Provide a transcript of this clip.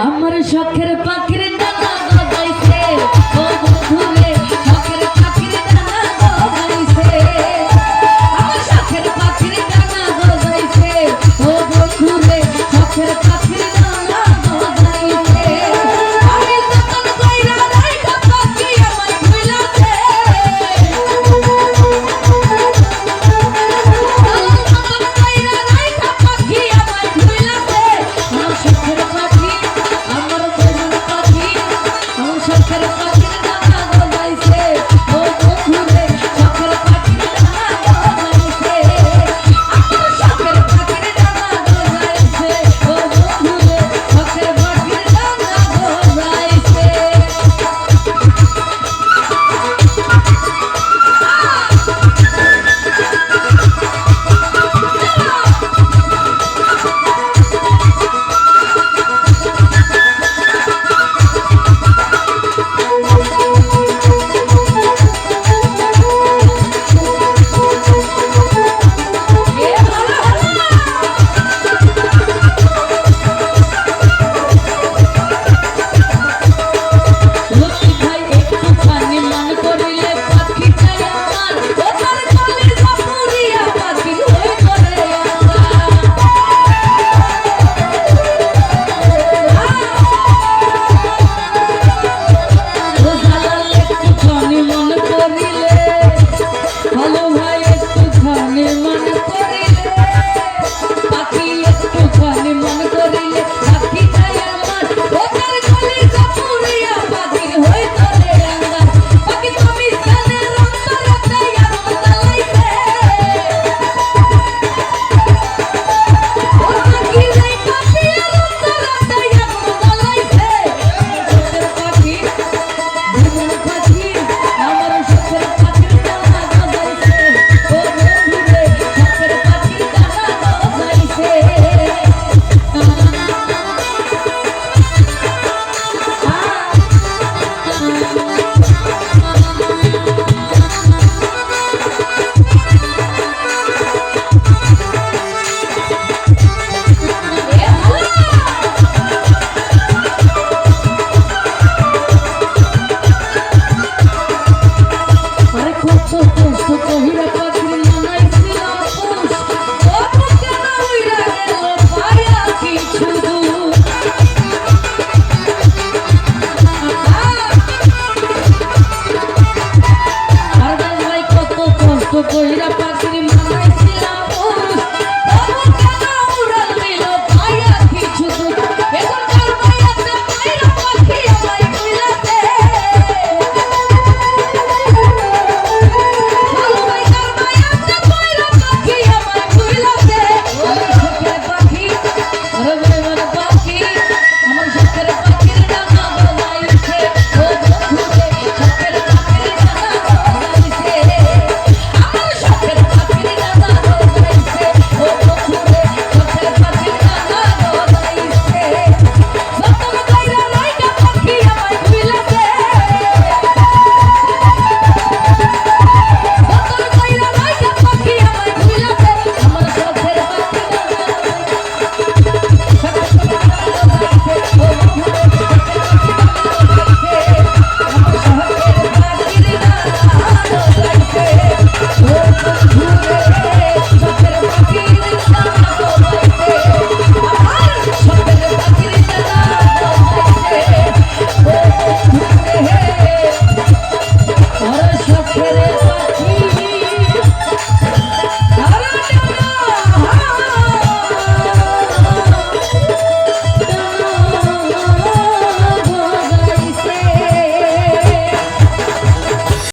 আমার শখের পাখির ডানা গজাইছে ও বন্ধুরে শখের পাখির ডানা গজাইছে আমার শখের পাখির ডানা গজাইছে ও বন্ধুরে শখের পাখির ডানা গজাইছে আমি যতন কইরা রাইখা পাখি আমার ভুলাছে যতন কইরা রাইখা পাখি আমার ভুলাছে আমার শখের পাখি আমার মনের পাখি আমার শখের পাখির ডানা গজাইছে ও বন্ধুরে শখের পাখির ডানা গজাইছে আমার শখের পাখির ডানা গজাইছে ও বন্ধুরে শখের পাখির ডানা গজাইছে লক্ষ্মী ভাই একটু পানি মান করিলে পাখি চাই আমার ও তার কলের বাপুরিয়া পাখি হই করে ও জালাল একটু পানি মান করিলে ভালো ভাই একটু পানি মান করিলে পাখি একটু পানি মান করিলে পাখি চাই আমার ও তার কলের বাপুরিয়া পাখি হই করে আঙ্গার পাখি তুমি জানে রন্তরতে আগুন জ্বালাইছে ও পাখি রে পাখি রন্তরতে আগুন জ্বালাইছে শখের পাখি জীবন পাখি আমার শখের পাখির ডানা গজাইছে ও বন্ধুরে শখের পাখির ডানা গজাইছে আরে কত কষ্ট কহিরা পাখির মানাইছিলাম পুষ ও কেন উইরা গেল পায়া কিছু দূর আর ভাই কত কষ্ট কহিরা পাখির